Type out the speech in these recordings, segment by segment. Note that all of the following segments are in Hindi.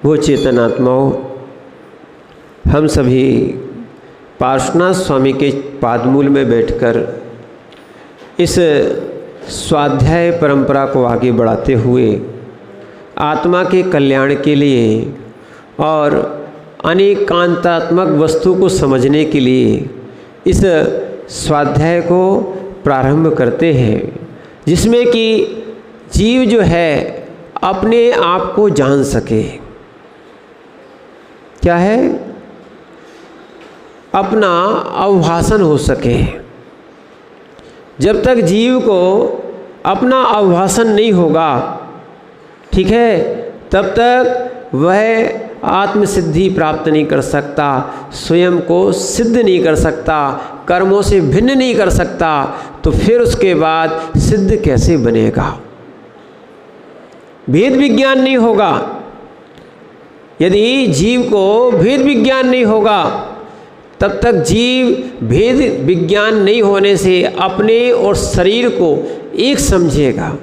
वो चेतनात्माओं, हम सभी पार्श्वनाथ स्वामी के पादमूल में बैठकर इस स्वाध्याय परंपरा को आगे बढ़ाते हुए आत्मा के कल्याण के लिए और अनेकांतात्मक वस्तु को समझने के लिए इस स्वाध्याय को प्रारंभ करते हैं, जिसमें कि जीव जो है अपने आप को जान सके। क्या है? अपना अवभाषण हो सके। जब तक जीव को अपना अवभाषण नहीं होगा, ठीक है, तब तक वह आत्मसिद्धि प्राप्त नहीं कर सकता, स्वयं को सिद्ध नहीं कर सकता, कर्मों से भिन्न नहीं कर सकता। तो फिर उसके बाद सिद्ध कैसे बनेगा? भेद विज्ञान नहीं होगा। यदि जीव को भेद विज्ञान नहीं होगा, तब तक जीव भेद विज्ञान नहीं होने से अपने और शरीर को एक समझेगा,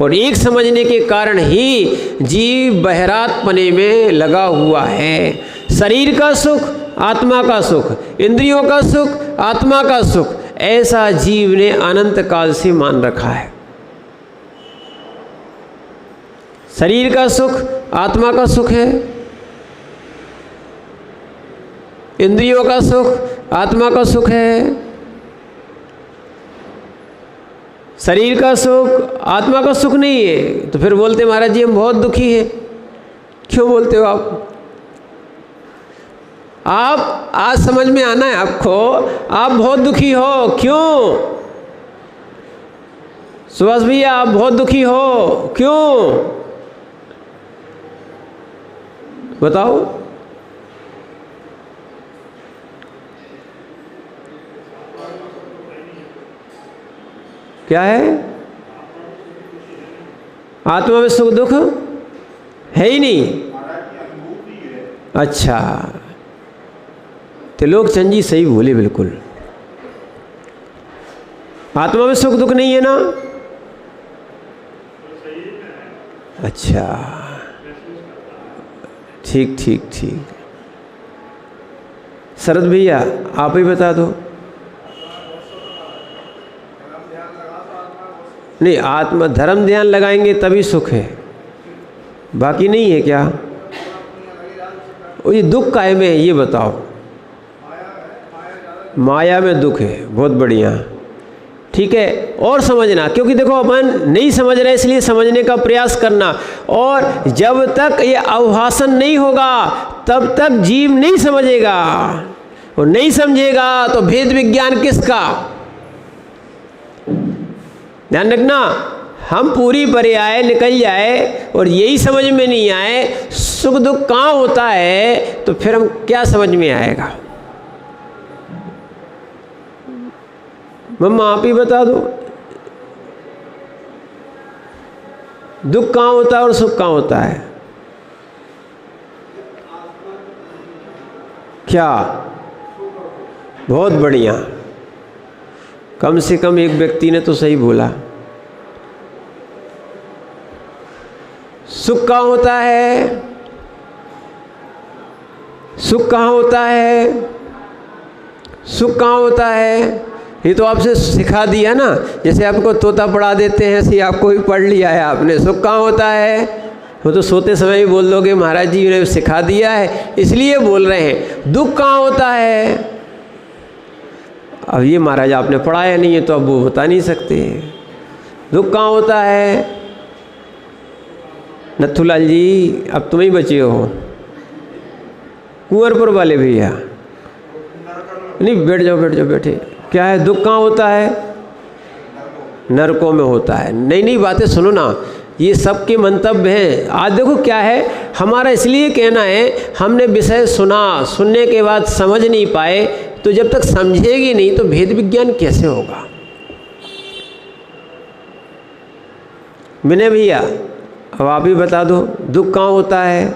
और एक समझने के कारण ही जीव बहरातपने में लगा हुआ है। शरीर का सुख, आत्मा का सुख, इंद्रियों का सुख, आत्मा का सुख, ऐसा जीव ने अनंत काल से मान रखा है। शरीर का सुख आत्मा का सुख है, इंद्रियों का सुख आत्मा का सुख है, शरीर का सुख आत्मा का सुख नहीं है। तो फिर बोलते महाराज जी हम बहुत दुखी हैं। क्यों बोलते हो आप? आज समझ में आना है आपको, आप बहुत दुखी हो। क्यों? सुभाष भैया आप बहुत दुखी हो, क्यों? बताओ। क्या है? आत्मा में सुख दुख है ही नहीं। अच्छा, त्रिलोक चंद जी सही बोले, बिल्कुल। आत्मा में सुख दुख नहीं है ना? अच्छा, ठीक ठीक ठीक। शरद भैया आप ही बता दो। नहीं, आत्मा धर्म ध्यान लगाएंगे तभी सुख है, बाकी नहीं है क्या? ये दुख काहे में है ये बताओ? माया में दुख है, बहुत बढ़िया, ठीक है। और समझना, क्योंकि देखो अपन नहीं समझ रहे इसलिए समझने का प्रयास करना। और जब तक ये अवभाषण नहीं होगा तब तक जीव नहीं समझेगा, और नहीं समझेगा तो भेद विज्ञान किसका? ध्यान रखना, हम पूरी पर्याय निकल जाए और यही समझ में नहीं आए सुख दुख कहाँ होता है, तो फिर हम क्या समझ में आएगा? मम्मा आप ही बता दो, दुख कहाँ होता है और सुख कहाँ होता है? क्या? बहुत बढ़िया, कम से कम एक व्यक्ति ने तो सही बोला। सुख कहाँ होता है? सुख कहाँ होता है? सुख कहाँ होता है? ये तो आपसे सिखा दिया ना, जैसे आपको तोता पढ़ा देते हैं ऐसे आपको भी पढ़ लिया है आपने। सुख कहाँ होता है? वो तो सोते समय ही बोल दोगे महाराज जी ने सिखा दिया है इसलिए बोल रहे हैं। दुख कहाँ होता है? अब ये महाराज आपने पढ़ाया नहीं है तो अब वो बता नहीं सकते। दुख कहाँ होता है? नथुलाल जी अब तुम ही बचे हो, कुंवरपुर वाले भैया। नहीं, बैठ जाओ बैठ जाओ, बैठे। क्या है? दुख कहाँ होता है? नरकों में होता है। नई नई बातें सुनो ना, ये सबके मंतव्य हैं। आज देखो क्या है, हमारा इसलिए कहना है, हमने विषय सुना, सुनने के बाद समझ नहीं पाए, तो जब तक समझेगी नहीं तो भेद विज्ञान कैसे होगा? विनय भैया अब आप ही बता दो, दुख कहाँ होता है?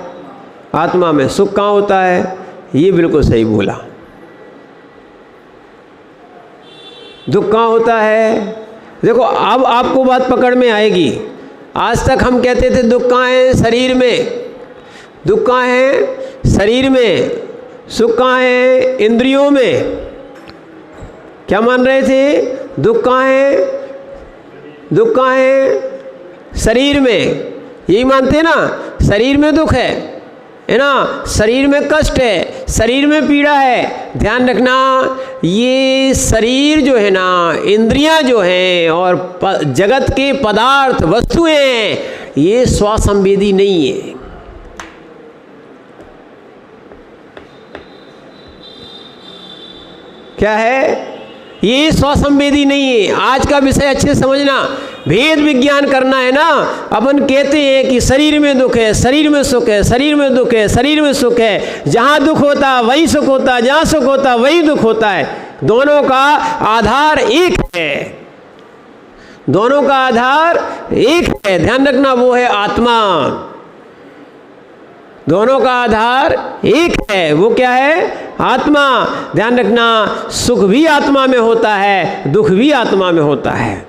आत्मा में। सुख कहाँ होता है? ये बिल्कुल सही बोला। दुख कहाँ होता है? देखो अब आपको बात पकड़ में आएगी। आज तक हम कहते थे दुख कहाँ है? शरीर में। दुख कहाँ है? शरीर में। सुख कहाँ है? इंद्रियों में। क्या मान रहे थे? दुख कहाँ है? दुख कहाँ है? शरीर में। यही मानते ना, शरीर में दुख है ना, शरीर में कष्ट है, शरीर में पीड़ा है। ध्यान रखना, ये शरीर जो है ना, इंद्रियां जो हैं और जगत के पदार्थ वस्तुएं हैं, ये स्वसंवेदी नहीं है। क्या है? ये स्वसंवेदी नहीं है। आज का विषय अच्छे से समझना। भेद विज्ञान करना है ना। अपन कहते हैं कि शरीर में दुख है, शरीर में सुख है, शरीर में दुख है, शरीर में सुख है। जहाँ दुख होता है वही सुख होता है, जहाँ सुख होता है वही दुख होता है। दोनों का आधार एक है, दोनों का आधार एक है। ध्यान रखना, वो है आत्मा। दोनों का आधार एक है, वो क्या है? आत्मा। ध्यान रखना, सुख भी आत्मा में होता है, दुख भी आत्मा में होता है।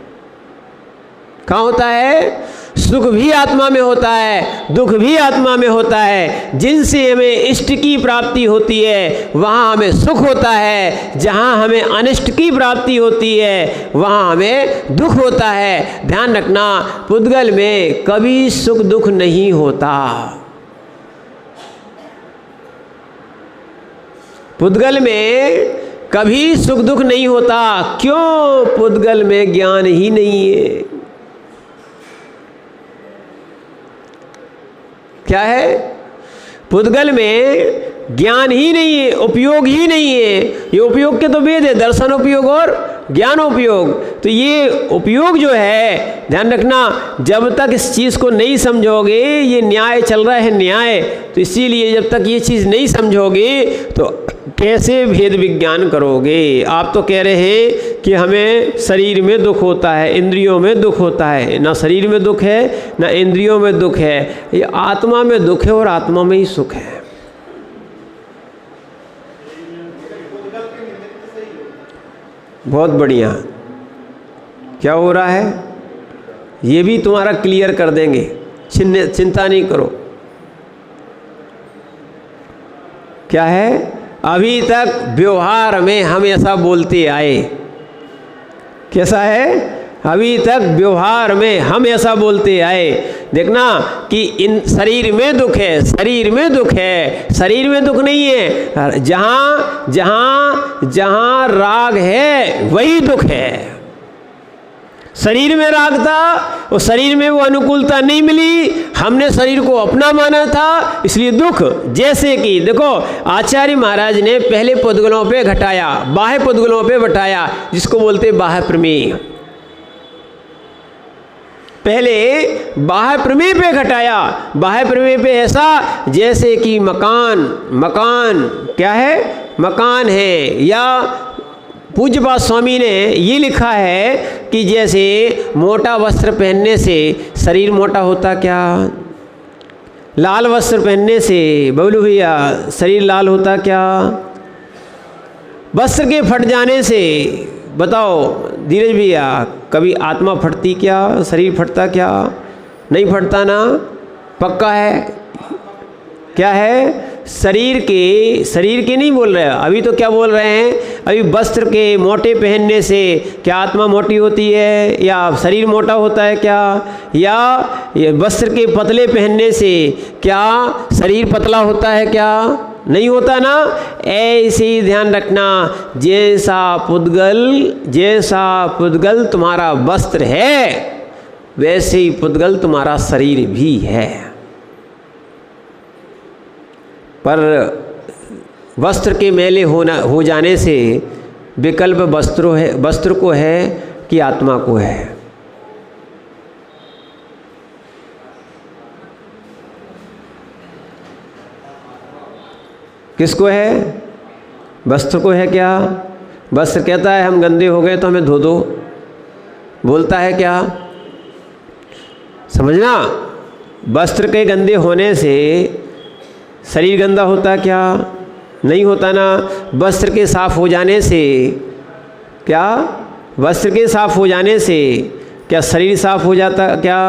कहाँ होता है? सुख भी आत्मा में होता है, दुख भी आत्मा में होता है। जिनसे हमें इष्ट की प्राप्ति होती है वहाँ हमें सुख होता है, जहाँ हमें अनिष्ट की प्राप्ति होती है वहाँ हमें दुख होता है। ध्यान रखना, पुद्गल में कभी सुख दुख नहीं होता। पुद्गल में कभी सुख दुख नहीं होता। क्यों? पुद्गल में ज्ञान ही नहीं है। क्या है? पुद्गल में ज्ञान ही नहीं है, उपयोग ही नहीं है। ये उपयोग के तो भेद है, दर्शन उपयोग और ज्ञान उपयोग। तो ये उपयोग जो है, ध्यान रखना, जब तक इस चीज़ को नहीं समझोगे, ये न्याय चल रहा है न्याय, तो इसीलिए जब तक ये चीज़ नहीं समझोगे तो कैसे भेद विज्ञान करोगे? आप तो कह रहे हैं कि हमें शरीर में दुख होता है, इंद्रियों में दुख होता है। ना शरीर में दुख है, ना इंद्रियों में दुख है, ये आत्मा में दुख है और आत्मा में ही सुख है। बहुत बढ़िया। क्या हो रहा है? ये भी तुम्हारा क्लियर कर देंगे, चिंता नहीं करो। क्या है? अभी तक व्यवहार में हम ऐसा बोलते आए। कैसा है? अभी तक व्यवहार में हम ऐसा बोलते आए। देखना कि इन शरीर में दुख है, शरीर में दुख है, शरीर में दुख नहीं है। जहाँ जहाँ जहाँ राग है वही दुख है। शरीर में राग था और शरीर में वो अनुकूलता नहीं मिली, हमने शरीर को अपना माना था, इसलिए दुख। जैसे कि देखो, आचार्य महाराज ने पहले पुद्गलों पे घटाया, बाह्य पुद्गलों पे बटाया, जिसको बोलते बाह्य प्रमेय। पहले बाह्य प्रमेय पे घटाया। बाह्य प्रमेय पे ऐसा जैसे कि मकान, मकान क्या है? मकान है। या पूज्यपाद स्वामी ने ये लिखा है कि जैसे मोटा वस्त्र पहनने से शरीर मोटा होता क्या? लाल वस्त्र पहनने से, बबलू भैया, शरीर लाल होता क्या? वस्त्र के फट जाने से, बताओ धीरज भैया, कभी आत्मा फटती क्या? शरीर फटता क्या? नहीं फटता ना, पक्का है। क्या है? शरीर के नहीं बोल रहे, अभी तो क्या बोल रहे हैं? अभी वस्त्र के मोटे पहनने से क्या आत्मा मोटी होती है या शरीर मोटा होता है क्या? या वस्त्र के पतले पहनने से क्या शरीर पतला होता है क्या? नहीं होता ना। ऐसे ही ध्यान रखना, जैसा पुद्गल तुम्हारा वस्त्र है, वैसे ही पुद्गल तुम्हारा शरीर भी है। पर वस्त्र के मैले हो जाने से विकल्प वस्त्र को है कि आत्मा को है? किसको है? वस्त्र को है क्या? वस्त्र कहता है हम गंदे हो गए तो हमें धो दो, बोलता है क्या? समझना, वस्त्र के गंदे होने से शरीर गंदा होता क्या? नहीं होता ना। वस्त्र के साफ हो जाने से क्या? वस्त्र के साफ हो जाने से क्या शरीर साफ हो जाता क्या?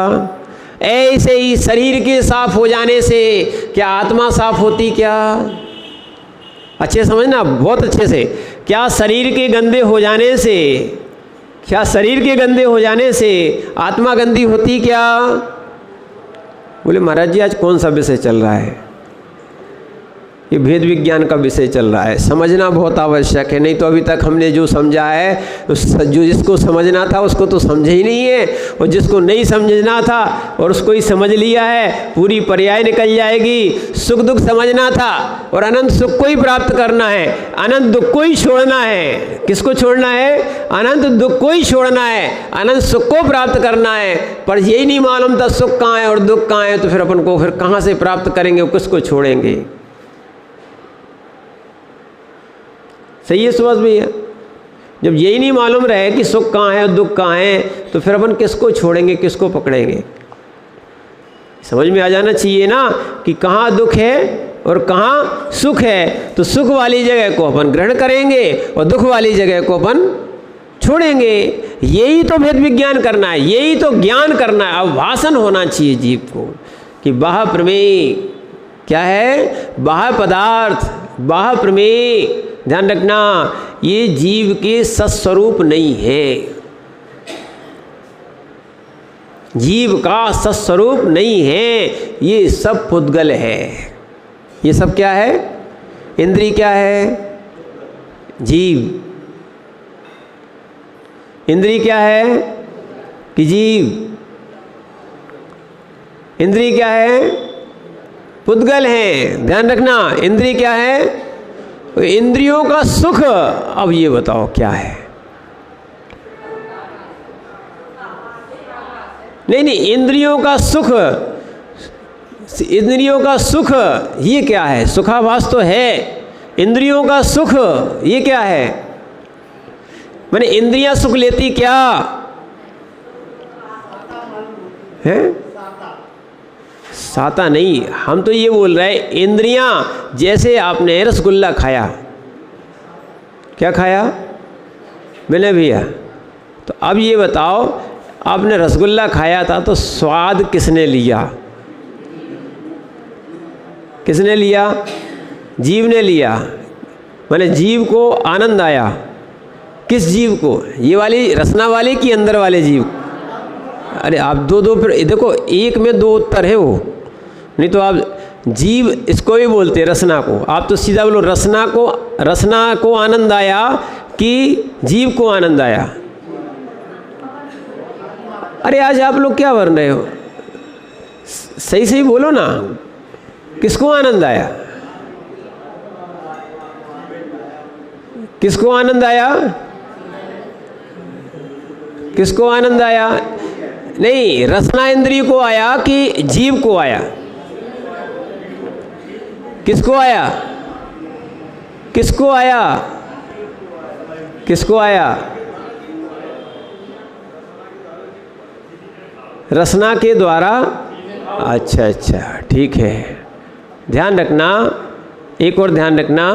ऐसे ही शरीर के साफ हो जाने से क्या आत्मा साफ होती क्या? अच्छे समझना, बहुत अच्छे से। क्या शरीर के गंदे हो जाने से, क्या शरीर के गंदे हो जाने से आत्मा गंदी होती क्या? बोले महाराज जी आज कौन सा विषय चल रहा है? ये भेद विज्ञान का विषय चल रहा है, समझना बहुत आवश्यक है। नहीं तो अभी तक हमने जो समझा है, जो जिसको समझना था उसको तो समझे ही नहीं है, और जिसको नहीं समझना था और उसको ही समझ लिया है, पूरी पर्याय निकल जाएगी। सुख दुख समझना था और अनंत सुख को ही प्राप्त करना है, अनंत दुख को ही छोड़ना है। किसको छोड़ना है? अनंत दुख को ही छोड़ना है, अनंत सुख को प्राप्त करना है। पर यही नहीं मालूम था सुख कहाँ है और दुख कहाँ है, तो फिर अपन को फिर कहाँ से प्राप्त करेंगे, किसको छोड़ेंगे? सही है सुभाष भैया? जब यही नहीं मालूम रहे कि सुख कहाँ है और दुख कहाँ है, तो फिर अपन किसको छोड़ेंगे, किसको पकड़ेंगे? समझ में आ जाना चाहिए ना कि कहाँ दुख है और कहाँ सुख है। तो सुख वाली जगह को अपन ग्रहण करेंगे और दुख वाली जगह को अपन छोड़ेंगे। यही तो भेद विज्ञान करना है, यही तो ज्ञान करना है। अब भाषण होना चाहिए जीव को कि बाह्य प्रमेय क्या है, बाह्य पदार्थ, बाह्य प्रमेय। ध्यान रखना, ये जीव के सत्स्वरूप नहीं है, जीव का सत्स्वरूप नहीं है, ये सब पुद्गल है। ये सब क्या है? इंद्रिय क्या है? जीव। इंद्रिय क्या है? कि जीव। इंद्रिय क्या है? पुद्गल है। ध्यान रखना, इंद्रिय क्या है? इंद्रियों का सुख। अब ये बताओ क्या है? नहीं, इंद्रियों का सुख, इंद्रियों का सुख ये क्या है? सुखाभास तो है। इंद्रियों का सुख ये क्या है? माने इंद्रियां सुख लेती क्या है? साता नहीं, हम तो ये बोल रहे हैं इंद्रियां। जैसे आपने रसगुल्ला खाया, क्या खाया? मैंने भैया। तो अब ये बताओ, आपने रसगुल्ला खाया था तो स्वाद किसने लिया? किसने लिया? जीव ने लिया। माने जीव को आनंद आया। किस जीव को? ये वाली रसना वाले कि अंदर वाले जीव? अरे आप दो फिर देखो, एक में दो उत्तर है वो। नहीं तो आप जीव इसको भी बोलते रसना को, आप तो सीधा बोलो रसना को आनंद आया कि जीव को आनंद आया? अरे आज आप लोग क्या बन रहे हो? सही सही बोलो ना, किसको आनंद आया? किसको आनंद आया? किसको आनंद आया? नहीं, रसना इंद्रिय को आया कि जीव को आया? किसको आया? किसको आया? किसको आया? रसना के द्वारा। अच्छा, ठीक है। ध्यान रखना, एक और ध्यान रखना,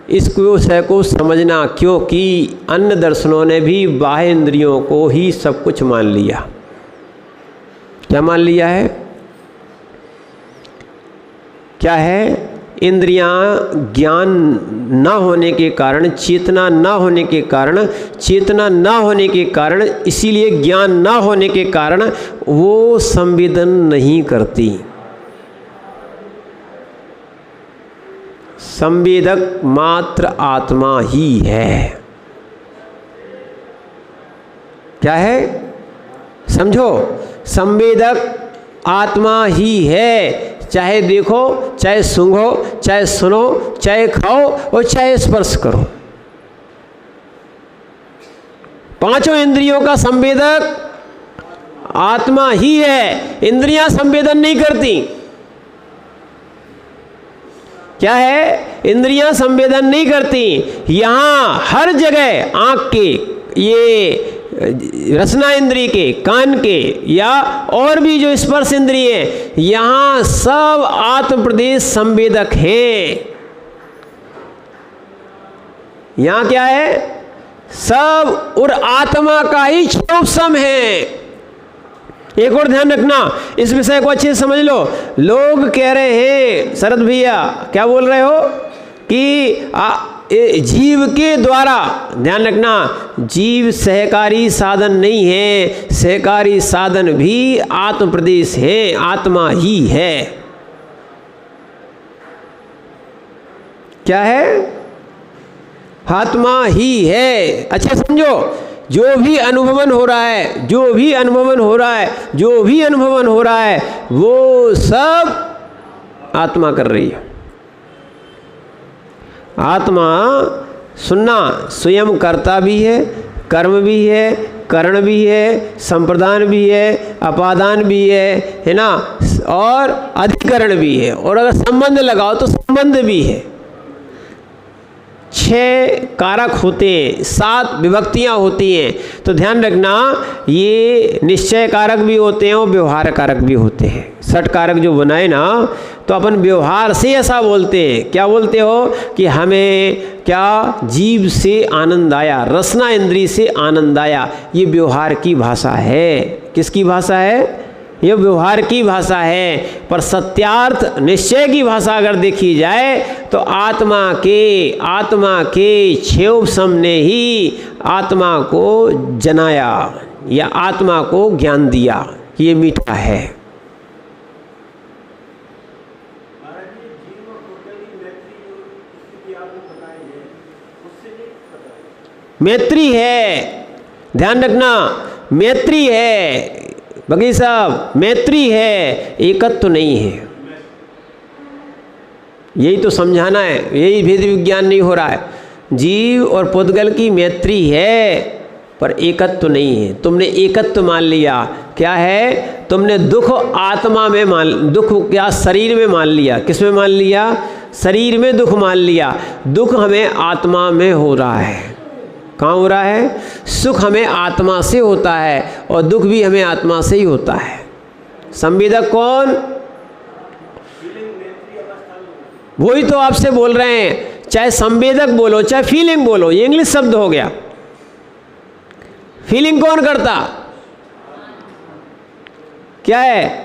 इस विषय को समझना, क्योंकि अन्य दर्शनों ने भी बाह्य इंद्रियों को ही सब कुछ मान लिया। क्या मान लिया है? क्या है? इंद्रियां ज्ञान न होने के कारण, चेतना न होने के कारण, चेतना न होने के कारण, इसीलिए ज्ञान न होने के कारण वो संवेदन नहीं करती। संवेदक मात्र आत्मा ही है। क्या है? समझो, संवेदक आत्मा ही है। चाहे देखो, चाहे सूंघो, चाहे सुनो, चाहे खाओ और चाहे स्पर्श करो, पांचों इंद्रियों का संवेदक आत्मा ही है। इंद्रियां संवेदन नहीं करती। क्या है? इंद्रियां संवेदन नहीं करती। यहां हर जगह आंख के, ये रसना इंद्रिय के, कान के, या और भी जो स्पर्श इंद्रिय हैं, यहाँ सब आत्म प्रदेश संवेदक हैं। यहाँ क्या है? सब और आत्मा का ही क्षोभ सम है। एक और ध्यान रखना, इस विषय को अच्छे से समझ लो। लोग कह रहे हैं, शरद भैया क्या बोल रहे हो कि जीव के द्वारा, ध्यान रखना, जीव सहकारी साधन नहीं है, सहकारी साधन भी आत्म प्रदेश है, आत्मा ही है। क्या है? आत्मा ही है। अच्छा समझो, जो भी अनुभवन हो रहा है, जो भी अनुभवन हो रहा है, जो भी अनुभवन हो रहा है, वो सब आत्मा कर रही है। आत्मा, सुनना, स्वयं कर्ता भी है, कर्म भी है, करण भी है, संप्रदान भी है, अपादान भी है ना, और अधिकरण भी है, और अगर संबंध लगाओ तो संबंध भी है। 6 कारक होते हैं, 7 विभक्तियां होती हैं। तो ध्यान रखना, ये निश्चय कारक भी होते हैं और व्यवहार कारक भी होते हैं। 6 कारक जो बनाए ना, तो अपन व्यवहार से ऐसा बोलते हैं। क्या बोलते हो कि हमें क्या जीव से आनंद आया, रसना इंद्री से आनंद आया। ये व्यवहार की भाषा है। किसकी भाषा है? ये व्यवहार की भाषा है। पर सत्यार्थ निश्चय की भाषा अगर देखी जाए तो आत्मा के क्षेयोपशम ने ही आत्मा को जनाया या आत्मा को ज्ञान दिया। ये मीठा है। मैत्री है, ध्यान रखना, मैत्री है बगी साहब, मैत्री है, एकत्व तो नहीं है। यही तो समझाना है, यही भेद विज्ञान नहीं हो रहा है। जीव और पुद्गल की मैत्री है पर एकत्व तो नहीं है। तुमने एकत्व मान लिया। क्या है? तुमने दुख आत्मा में दुख क्या शरीर में मान लिया। किस में मान लिया? शरीर में दुख मान लिया। दुख हमें आत्मा में हो रहा है। कहाँ हो रहा है? सुख हमें आत्मा से होता है और दुख भी हमें आत्मा से ही होता है। संवेदक कौन? वही तो आपसे बोल रहे हैं, चाहे संवेदक बोलो चाहे फीलिंग बोलो, ये इंग्लिश शब्द हो गया। फीलिंग कौन करता? क्या है?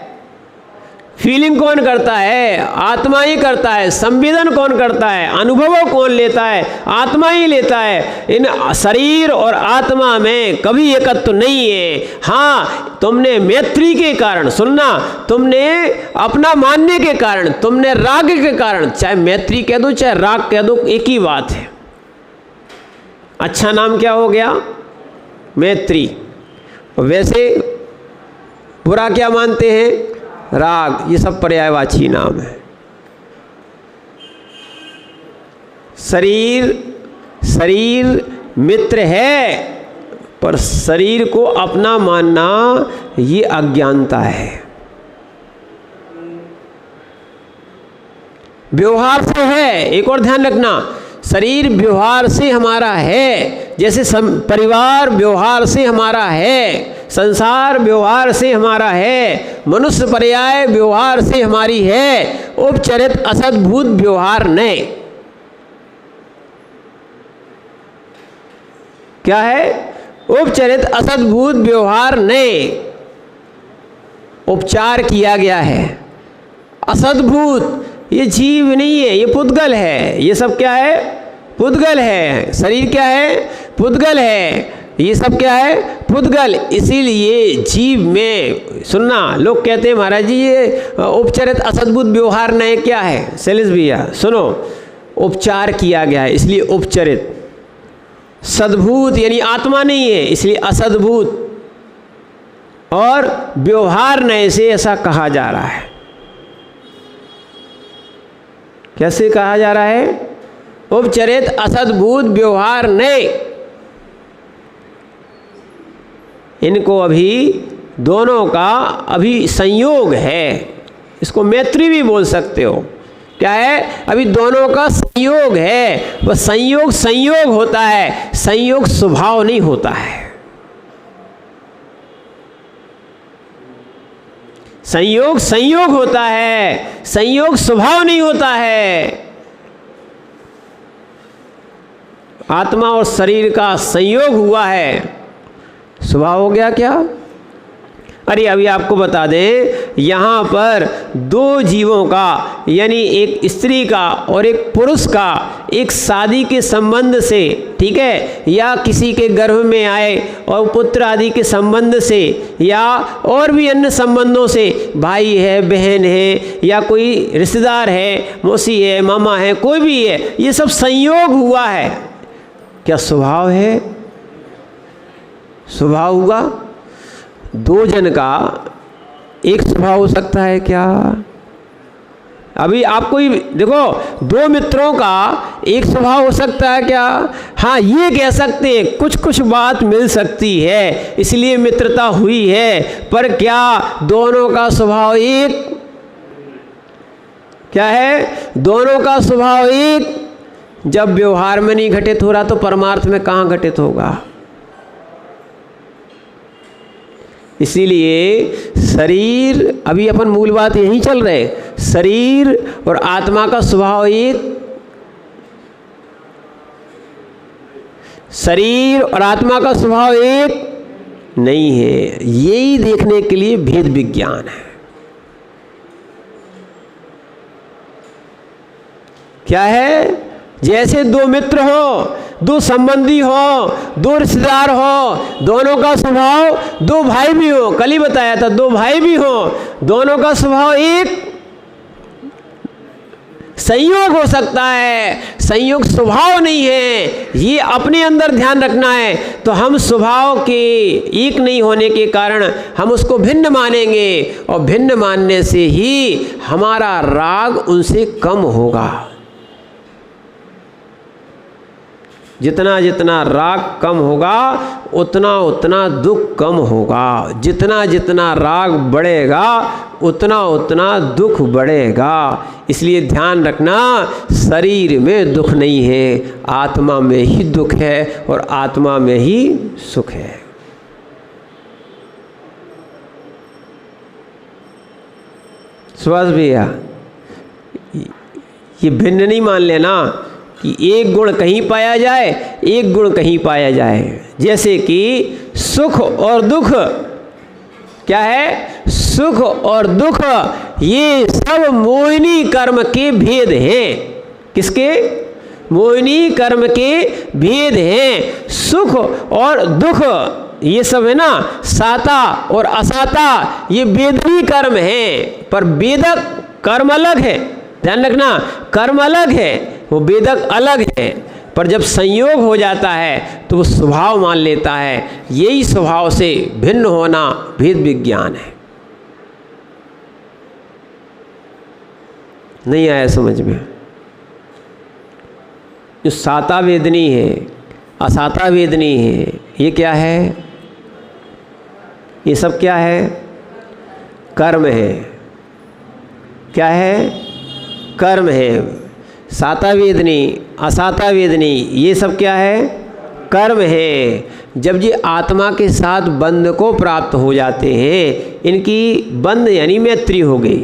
फीलिंग कौन करता है? आत्मा ही करता है। संवेदन कौन करता है? अनुभव कौन लेता है? आत्मा ही लेता है। इन शरीर और आत्मा में कभी एकत्व नहीं है। हाँ, तुमने मैत्री के कारण, सुनना, तुमने अपना मानने के कारण, तुमने राग के कारण, चाहे मैत्री कह दो चाहे राग कह दो, एक ही बात है। अच्छा नाम क्या हो गया? मैत्री। वैसे बुरा क्या मानते हैं? राग। ये सब पर्यायवाची नाम है। शरीर मित्र है पर शरीर को अपना मानना ये अज्ञानता है। व्यवहार से है। एक और ध्यान रखना, शरीर व्यवहार से हमारा है। जैसे परिवार व्यवहार से हमारा है, संसार व्यवहार से हमारा है, मनुष्य पर्याय व्यवहार से हमारी है, उपचरित असद्भुत व्यवहार नहीं। क्या है? उपचरित असद्भुत व्यवहार नहीं। उपचार किया गया है। असद्भुत, ये जीव नहीं है, ये पुद्गल है। ये सब क्या है? पुद्गल है। शरीर क्या है? पुद्गल है। ये सब क्या है? पुद्गल। इसीलिए जीव में, सुनना, लोग कहते हैं महाराज जी ये उपचरित असद्भुत व्यवहार नहीं। क्या है शैलेश भैया? सुनो, उपचार किया गया है इसलिए उपचरित। सद्भूत यानी आत्मा नहीं है इसलिए असद्भूत, और व्यवहार नए से ऐसा कहा जा रहा है। कैसे कहा जा रहा है? उपचरित असद्भुत व्यवहार नहीं। इनको अभी दोनों का अभी संयोग है। इसको मैत्री भी बोल सकते हो। क्या है? अभी दोनों का संयोग है। वह संयोग होता है, संयोग स्वभाव नहीं होता है। संयोग होता है, संयोग स्वभाव नहीं होता है। आत्मा और शरीर का संयोग हुआ है, स्वभाव हो गया क्या? अरे अभी आपको बता दें, यहाँ पर दो जीवों का, यानी एक स्त्री का और एक पुरुष का, एक शादी के संबंध से, ठीक है, या किसी के गर्भ में आए और पुत्र आदि के संबंध से, या और भी अन्य संबंधों से, भाई है, बहन है, या कोई रिश्तेदार है, मौसी है, मामा है, कोई भी है, ये सब संयोग हुआ है। क्या स्वभाव है? स्वभाव हुआ। दो जन का एक स्वभाव हो सकता है क्या? अभी आपको ही देखो, दो मित्रों का एक स्वभाव हो सकता है क्या? हाँ, ये कह सकते हैं कुछ कुछ बात मिल सकती है, इसलिए मित्रता हुई है, पर क्या दोनों का स्वभाव एक? क्या है? दोनों का स्वभाव एक। जब व्यवहार में नहीं घटित हो रहा तो परमार्थ में कहाँ घटित होगा? इसीलिए शरीर, अभी अपन मूल बात यही चल रहे, शरीर और आत्मा का स्वभाव एक, शरीर और आत्मा का स्वभाव एक नहीं है। यही देखने के लिए भेद विज्ञान है। क्या है? जैसे दो मित्र हो, दो संबंधी हो, दो रिश्तेदार हो, दोनों का स्वभाव, दो भाई भी हो, कल ही बताया था, दो भाई भी हो, दोनों का स्वभाव एक, संयोग हो सकता है, संयोग स्वभाव नहीं है। ये अपने अंदर ध्यान रखना है। तो हम स्वभाव के एक नहीं होने के कारण हम उसको भिन्न मानेंगे, और भिन्न मानने से ही हमारा राग उनसे कम होगा। जितना जितना राग कम होगा उतना उतना दुख कम होगा। जितना जितना राग बढ़ेगा उतना उतना दुख बढ़ेगा। इसलिए ध्यान रखना, शरीर में दुख नहीं है, आत्मा में ही दुख है और आत्मा में ही सुख है। सुभाष भैया, ये भिन्न नहीं मान लेना कि एक गुण कहीं पाया जाए, एक गुण कहीं पाया जाए। जैसे कि सुख और दुख, क्या है? सुख और दुख ये सब मोहिनी कर्म के भेद हैं। किसके? मोहिनी कर्म के भेद हैं। सुख और दुख ये सब है ना, साता और असाता, ये वेदनी कर्म हैं, पर वेदक कर्म अलग है। ध्यान रखना, कर्म अलग है, वो वेदक अलग है। पर जब संयोग हो जाता है तो वो स्वभाव मान लेता है। यही स्वभाव से भिन्न होना भेद विज्ञान है। नहीं आया समझ में? जो साता वेदनी है, असाता वेदनी है, ये क्या है? ये सब क्या है? कर्म है। क्या है? कर्म है। साता वेदनी, असाता वेदनी, ये सब क्या है? कर्म है। जब ये आत्मा के साथ बंध को प्राप्त हो जाते हैं, इनकी बंध यानी मैत्री हो गई।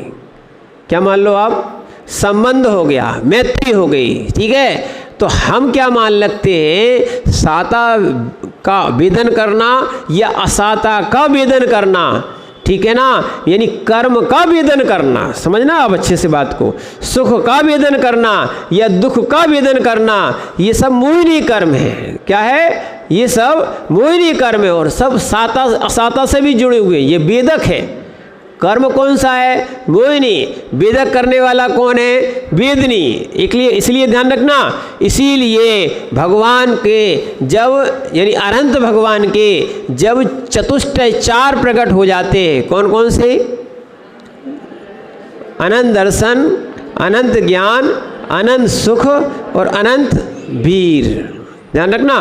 क्या मान लो आप? संबंध हो गया, मैत्री हो गई, ठीक है। तो हम क्या मान लगते हैं? साता का वेदन करना या असाता का वेदन करना, ठीक है ना, यानी कर्म का वेदन करना। समझना आप अच्छे से बात को। सुख का वेदन करना या दुख का वेदन करना, ये सब मोहिनी कर्म है। क्या है? ये सब मोहिनी कर्म है और सब साता असाता से भी जुड़े हुए। ये वेदक है। कर्म कौन सा है? मोहिनी। वेदक करने वाला कौन है? वेदनी। इसलिए ध्यान रखना। इसीलिए भगवान के जब, यानी अनंत भगवान के जब चतुष्टय चार प्रकट हो जाते हैं, कौन कौन से? अनंत दर्शन, अनंत ज्ञान, अनंत सुख और अनंत वीर। ध्यान रखना,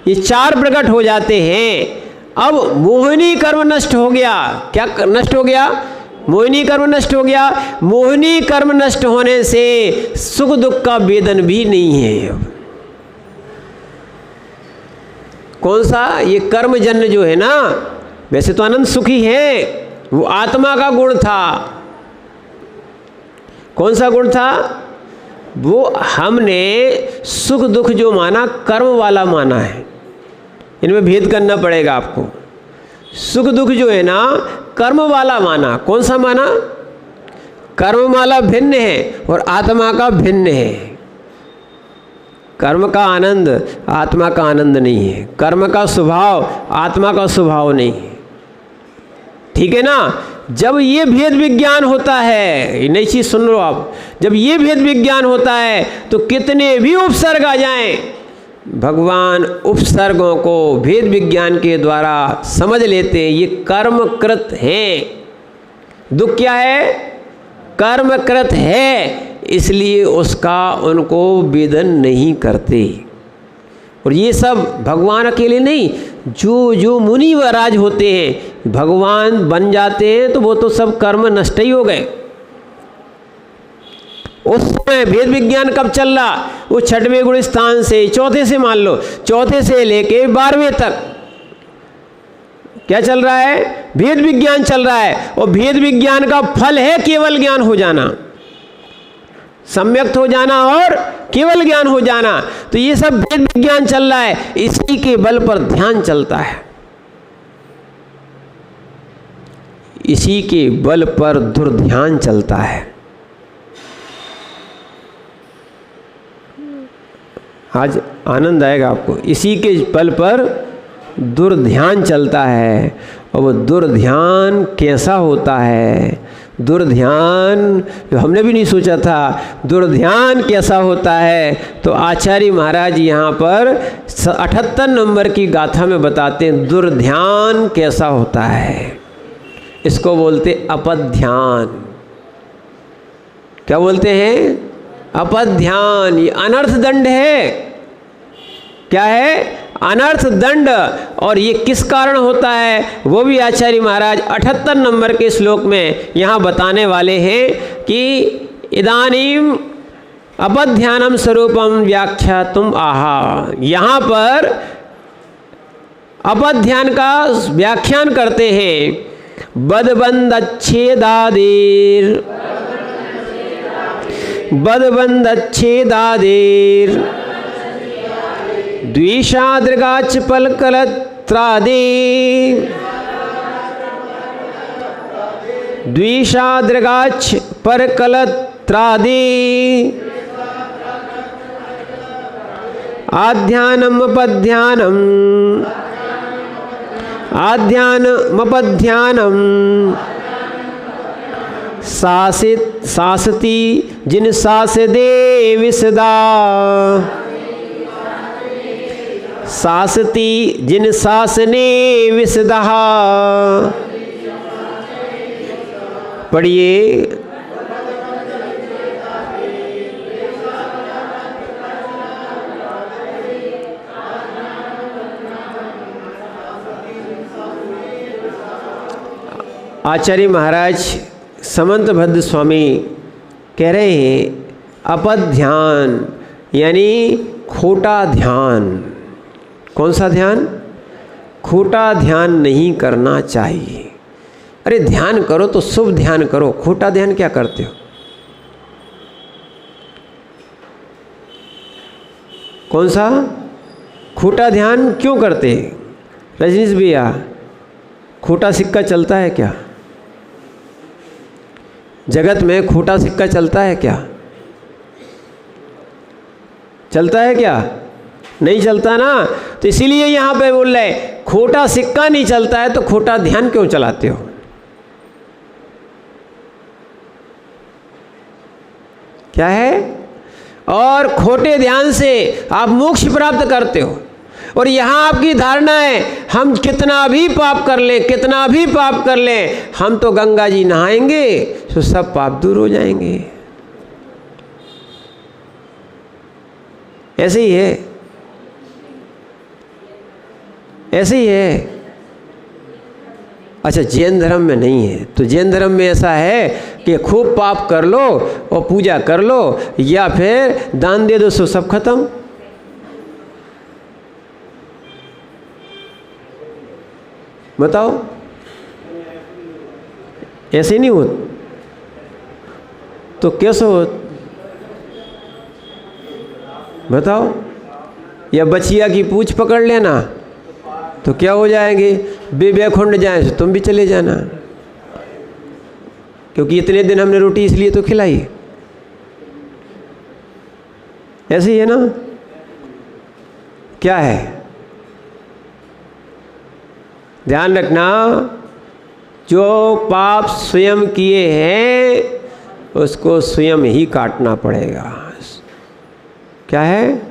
ये चार प्रकट हो जाते हैं। अब मोहिनी कर्म नष्ट हो गया। क्या नष्ट हो गया? मोहिनी कर्म नष्ट हो गया। मोहिनी कर्म नष्ट होने से सुख दुख का वेदन भी नहीं है। कौन सा? ये कर्मजन्य जो है ना, वैसे तो अनंत सुखी है, वो आत्मा का गुण था। कौन सा गुण था? वो हमने सुख दुख जो माना, कर्म वाला माना है। इनमें भेद करना पड़ेगा आपको। सुख दुख जो है ना, कर्म वाला माना। कौन सा माना? कर्म वाला भिन्न है और आत्मा का भिन्न है। कर्म का आनंद आत्मा का आनंद नहीं है, कर्म का स्वभाव आत्मा का स्वभाव नहीं है। ठीक है ना? जब ये भेद विज्ञान होता है, नई चीज़ सुन लो आप, जब ये भेद विज्ञान होता है तो कितने भी उपसर्ग आ जाएं, भगवान उपसर्गों को भेद विज्ञान के द्वारा समझ लेते हैं, ये कर्मकृत है। दुख क्या है? कर्मकृत है, इसलिए उसका उनको वेदन नहीं करते। और ये सब भगवान अकेले नहीं, जो जो मुनि व राज होते हैं भगवान बन जाते हैं तो वो तो सब कर्म नष्ट ही हो गए। उस समय भेद विज्ञान कब चल रहा? वो 6वें गुण स्थान से, चौथे से मान लो, चौथे से लेके 12वें तक क्या चल रहा है? भेद विज्ञान चल रहा है। और भेद विज्ञान का फल है केवल ज्ञान हो जाना, सम्यक्त हो जाना और केवल ज्ञान हो जाना। तो ये सब भेद विज्ञान चल रहा है, इसी के बल पर ध्यान चलता है, इसी के बल पर दुर्ध्यान चलता है। आज आनंद आएगा आपको। इसी के बल पर दुर्ध्यान चलता है। और वो दुर्ध्यान कैसा होता है? दुर्ध्यान जो हमने भी नहीं सोचा था, दुर्ध्यान कैसा होता है? तो आचार्य महाराज यहाँ पर 78 नंबर की गाथा में बताते हैं दुर्ध्यान कैसा होता है। इसको बोलते अपध्यान। क्या बोलते हैं? अपध्यान। ये अनर्थ दंड है। क्या है? अनर्थ दंड। और ये किस कारण होता है वो भी आचार्य महाराज 78 नंबर के श्लोक में यहाँ बताने वाले हैं कि इदानीम अपध्यानम स्वरूपम व्याख्यातुम आहा। यहाँ पर अपध्यान का व्याख्यान करते हैं। बदबंदच्छेदादेर बदबंदच्छेदादेर द्विषादृगाच पलकलत्रादि द्विषादृगाच परकलत्रादि आध्यानमपध्यानम आध्यानमपध्यानम सासित सासती जिन सासदे विसदा सासती जिन सासने विसदः। पढ़िए। आचार्य महाराज समंत भद्र स्वामी कह रहे हैं अपध्यान यानी खोटा ध्यान। कौन सा ध्यान? खोटा ध्यान नहीं करना चाहिए। अरे ध्यान करो तो शुभ ध्यान करो, खोटा ध्यान क्या करते हो? कौन सा खोटा ध्यान क्यों करते? रजनीश भैया, खोटा सिक्का चलता है क्या? जगत में खोटा सिक्का चलता है क्या? चलता है क्या? नहीं चलता ना। तो इसीलिए यहाँ पे बोल रहे खोटा सिक्का नहीं चलता है तो खोटा ध्यान क्यों चलाते हो? क्या है? और खोटे ध्यान से आप मोक्ष प्राप्त करते हो। और यहाँ आपकी धारणा है हम कितना भी पाप कर लें, कितना भी पाप कर लें, हम तो गंगा जी नहाएंगे तो सब पाप दूर हो जाएंगे। ऐसे ही है, ऐसे ही है। अच्छा, जैन धर्म में नहीं है। तो जैन धर्म में ऐसा है कि खूब पाप कर लो और पूजा कर लो या फिर दान दे दो सो सब खत्म। बताओ, ऐसे नहीं हो तो कैसे हो? बताओ। या बचिया की पूंछ पकड़ लेना तो क्या हो जाएंगे? बेबैकुंठ जाए तो तुम भी चले जाना। क्योंकि इतने दिन हमने रोटी इसलिए तो खिलाई। ऐसे ही है ना? क्या है? ध्यान रखना, जो पाप स्वयं किए हैं उसको स्वयं ही काटना पड़ेगा। क्या है?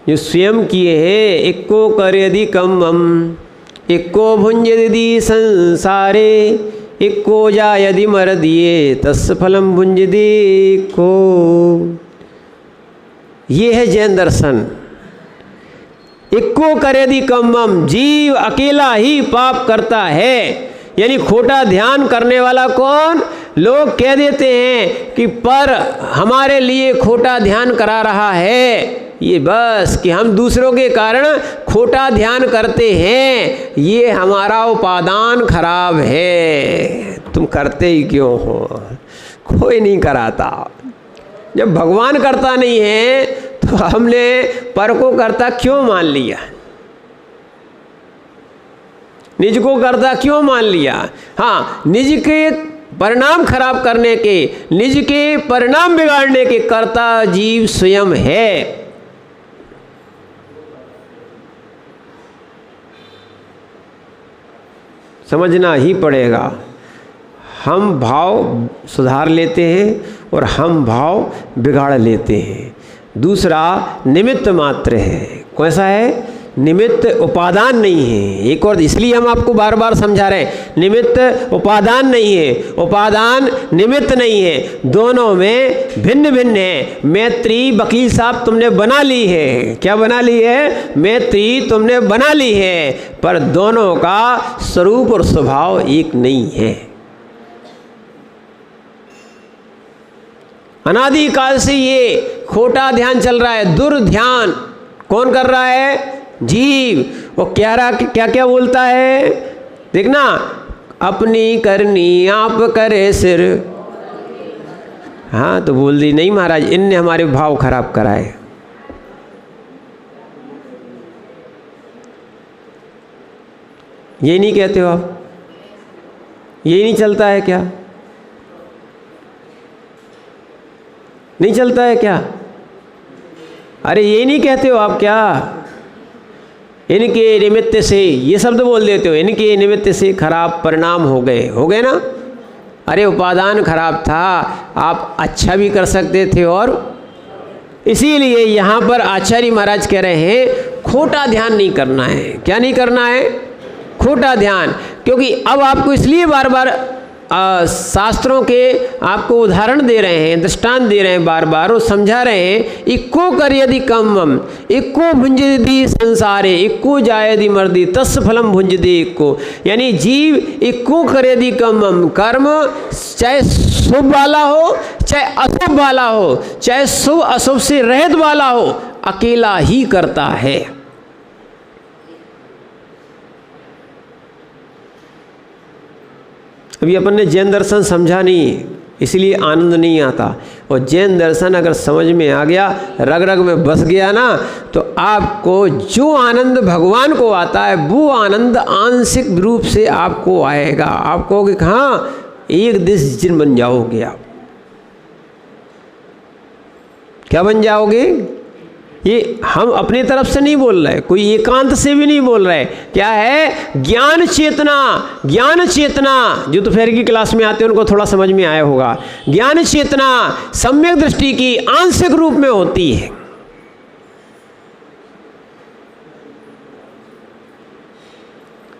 जो स्वयं किए हैं, इक्को कर यदि कम्मम इक्को भुंज यदि संसारे इक्को जा यदि मर दिए तस् फलम भुंज देखो। ये है जैन दर्शन। इक्को कर यदि कम्मम, जीव अकेला ही पाप करता है। यानी खोटा ध्यान करने वाला कौन? लोग कह देते हैं कि पर हमारे लिए खोटा ध्यान करा रहा है। ये बस कि हम दूसरों के कारण खोटा ध्यान करते हैं, ये हमारा उपादान खराब है। तुम करते ही क्यों हो? कोई नहीं कराता। जब भगवान करता नहीं है तो हमने पर को करता क्यों मान लिया? निज को करता क्यों मान लिया? हाँ, निज के परिणाम खराब करने के, निज के परिणाम बिगाड़ने के कर्ता जीव स्वयं है। समझना ही पड़ेगा। हम भाव सुधार लेते हैं और हम भाव बिगाड़ लेते हैं। दूसरा निमित्त मात्र है। कैसा है? निमित्त उपादान नहीं है। एक और इसलिए हम आपको बार बार समझा रहे हैं, निमित्त उपादान नहीं है, उपादान निमित्त नहीं है। दोनों में भिन्न भिन्न है। मैत्री वकील साहब तुमने बना ली है। क्या बना ली है? मैत्री तुमने बना ली है, पर दोनों का स्वरूप और स्वभाव एक नहीं है। अनादि काल से ये खोटा ध्यान चल रहा है। दुर्ध्यान कौन कर रहा है? जीव। वो क्या रहा, क्या क्या बोलता है? देखना, अपनी करनी आप करे सिर। हाँ तो बोल दी, नहीं महाराज इनने हमारे भाव खराब कराए। ये नहीं कहते हो आप? ये नहीं चलता है क्या? नहीं चलता है क्या? अरे ये नहीं कहते हो आप क्या? इनके निमित्त से, ये शब्द बोल देते हो, इनके निमित्त से खराब परिणाम हो गए ना? अरे उपादान खराब था, आप अच्छा भी कर सकते थे। और इसीलिए यहाँ पर आचार्य महाराज कह रहे हैं खोटा ध्यान नहीं करना है। क्या नहीं करना है? खोटा ध्यान। क्योंकि अब आपको इसलिए बार बार शास्त्रों के आपको उदाहरण दे रहे हैं, दृष्टांत दे रहे हैं, बार बार वो समझा रहे हैं। इक्को कर यदि कम्मम इक्को भुंजदी संसारे इक्को जायदि मर्दी तस् फलम भुंजदी इक्को। यानी जीव इक्को कर यदि कम्मम, कर्म चाहे शुभ वाला हो चाहे अशुभ वाला हो, चाहे शुभ अशुभ से रहित वाला हो, अकेला ही करता है। अभी अपन ने जैन दर्शन समझा नहीं, इसलिए आनंद नहीं आता। और जैन दर्शन अगर समझ में आ गया, रग रग में बस गया ना, तो आपको जो आनंद भगवान को आता है वो आनंद आंशिक रूप से आपको आएगा। आप कहोगे हाँ एक दिन बन जाओगे आप। क्या बन जाओगे? ये हम अपने तरफ से नहीं बोल रहे, कोई एकांत से भी नहीं बोल रहे। क्या है? ज्ञान चेतना। ज्ञान चेतना जो दोपहर की क्लास में आते हैं उनको थोड़ा समझ में आया होगा। ज्ञान चेतना सम्यक दृष्टि की आंशिक रूप में होती है।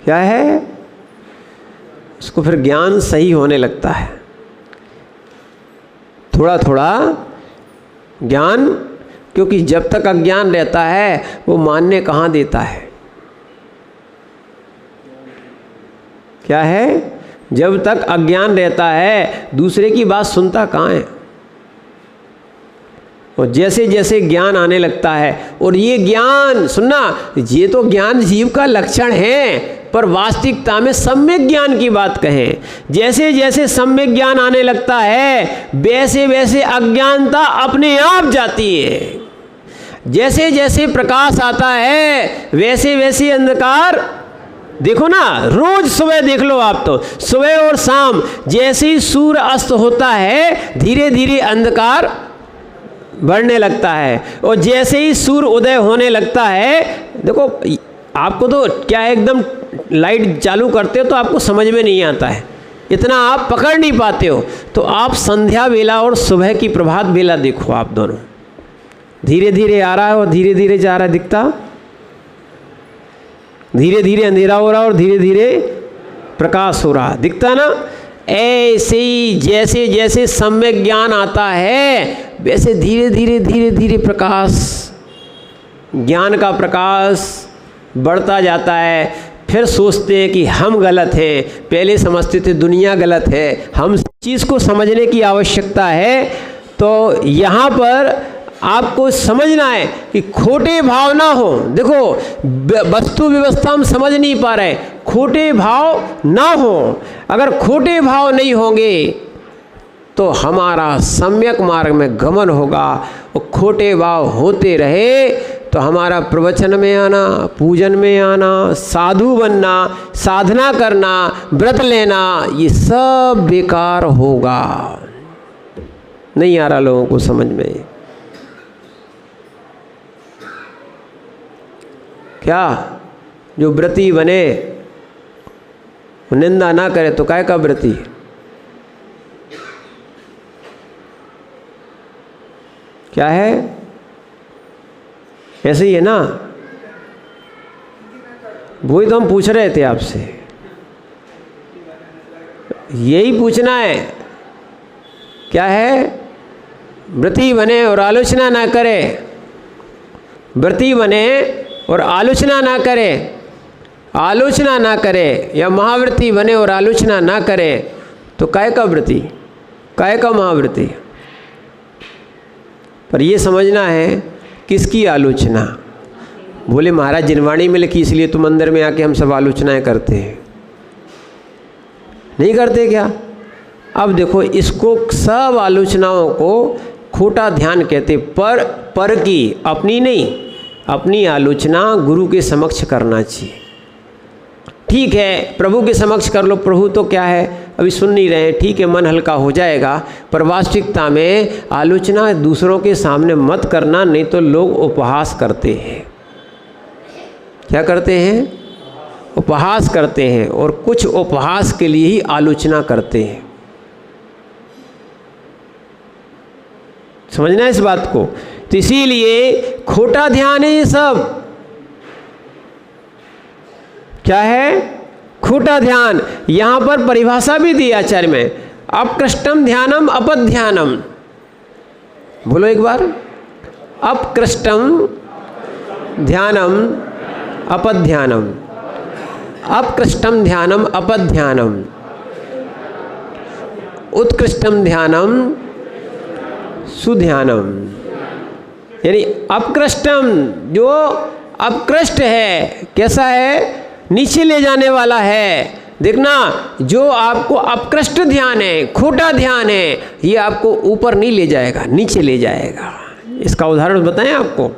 क्या है? उसको फिर ज्ञान सही होने लगता है। थोड़ा थोड़ा ज्ञान, क्योंकि जब तक अज्ञान रहता है वो मानने कहाँ देता है? क्या है? जब तक अज्ञान रहता है दूसरे की बात सुनता कहाँ है? और जैसे जैसे ज्ञान आने लगता है, और ये ज्ञान सुनना, ये तो ज्ञान जीव का लक्षण है, पर वास्तविकता में सम्यक ज्ञान की बात कहें, जैसे जैसे सम्यक ज्ञान आने लगता है वैसे वैसे अज्ञानता अपने आप जाती है। जैसे जैसे प्रकाश आता है वैसे वैसे अंधकार देखो ना, रोज सुबह देख लो आप, तो सुबह और शाम जैसे ही सूर्य अस्त होता है धीरे धीरे अंधकार बढ़ने लगता है, और जैसे ही सूर्य उदय होने लगता है, देखो आपको तो क्या है, एकदम लाइट चालू करते हो तो आपको समझ में नहीं आता है, इतना आप पकड़ नहीं पाते हो। तो आप संध्या बेला और सुबह की प्रभात बेला देखो, आप दोनों धीरे धीरे आ रहा है और धीरे धीरे जा रहा है, दिखता, धीरे धीरे अंधेरा हो रहा है और धीरे धीरे प्रकाश हो रहा, दिखता ना। ऐसे ही जैसे जैसे सम्यक ज्ञान आता है वैसे धीरे धीरे धीरे धीरे प्रकाश, ज्ञान का प्रकाश बढ़ता जाता है। फिर सोचते हैं कि हम गलत हैं, पहले समझते थे दुनिया गलत है, हम चीज़ को समझने की आवश्यकता है। तो यहाँ पर आपको समझना है कि खोटे भाव ना हो। देखो वस्तु व्यवस्था हम समझ नहीं पा रहे, खोटे भाव ना हो। अगर खोटे भाव नहीं होंगे तो हमारा सम्यक मार्ग में गमन होगा। और खोटे भाव होते रहे तो हमारा प्रवचन में आना, पूजन में आना, साधु बनना, साधना करना, व्रत लेना, ये सब बेकार होगा। नहीं आ रहा लोगों को समझ में? क्या जो व्रती बने निंदा ना करे तो काय का व्रती? क्या है? ऐसे ही है ना? वही तो हम पूछ रहे थे आपसे, यही पूछना है। क्या है? व्रती बने और आलोचना ना करे, व्रती बने और आलोचना ना करे, आलोचना ना करे, या महाव्रती बने और आलोचना ना करे तो काय का व्रती, काय का महाव्रती? पर ये समझना है किसकी आलोचना। बोले महाराज जिनवाणी में लिखी इसलिए तुम अंदर में आके हम सब आलोचनाएं करते हैं, नहीं करते क्या? अब देखो इसको सब आलोचनाओं को खोटा ध्यान कहते। पर की, अपनी नहीं, अपनी आलोचना गुरु के समक्ष करना चाहिए। ठीक है प्रभु के समक्ष कर लो, प्रभु तो क्या है अभी सुन नहीं रहे, ठीक है मन हल्का हो जाएगा। पर वास्तविकता में आलोचना दूसरों के सामने मत करना, नहीं तो लोग उपहास करते हैं। क्या करते हैं? उपहास करते हैं, और कुछ उपहास के लिए ही आलोचना करते हैं। समझना इस बात को। तो इसीलिए खोटा ध्यान है ये सब। क्या है? खोटा ध्यान। यहाँ पर परिभाषा भी दी आचार्य में, अपकृष्टम ध्यानम अपध्यानम। बोलो एक बार, अपकृष्टम ध्यानम अपध्यानम, अपकृष्टम ध्यानम अपध्यानम, उत्कृष्टम ध्यानम सुध्यानम। यानी अपकृष्टम, जो अपकृष्ट है, कैसा है? नीचे ले जाने वाला है। देखना, जो आपको अपकृष्ट ध्यान है, खोटा ध्यान है, ये आपको ऊपर नहीं ले जाएगा, नीचे ले जाएगा। इसका उदाहरण बताएं आपको।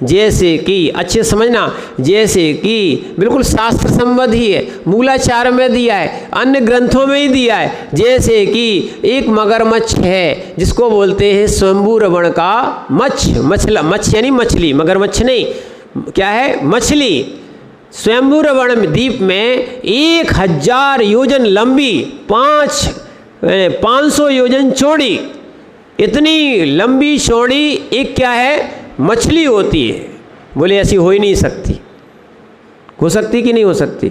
जैसे कि, अच्छे समझना, जैसे कि बिल्कुल शास्त्र संबंधी है, मूलाचार में दिया है, अन्य ग्रंथों में ही दिया है। जैसे कि एक मगरमच्छ है जिसको बोलते हैं स्वयंभू रवण का मच्छ यानी मछली, मगरमच्छ नहीं, क्या है? मछली। स्वयंभू रवण द्वीप में 1000 योजन लंबी, 500 योजन चौड़ी, इतनी लंबी चौड़ी एक क्या है? मछली होती है। बोले ऐसी हो ही नहीं सकती। हो सकती कि नहीं हो सकती?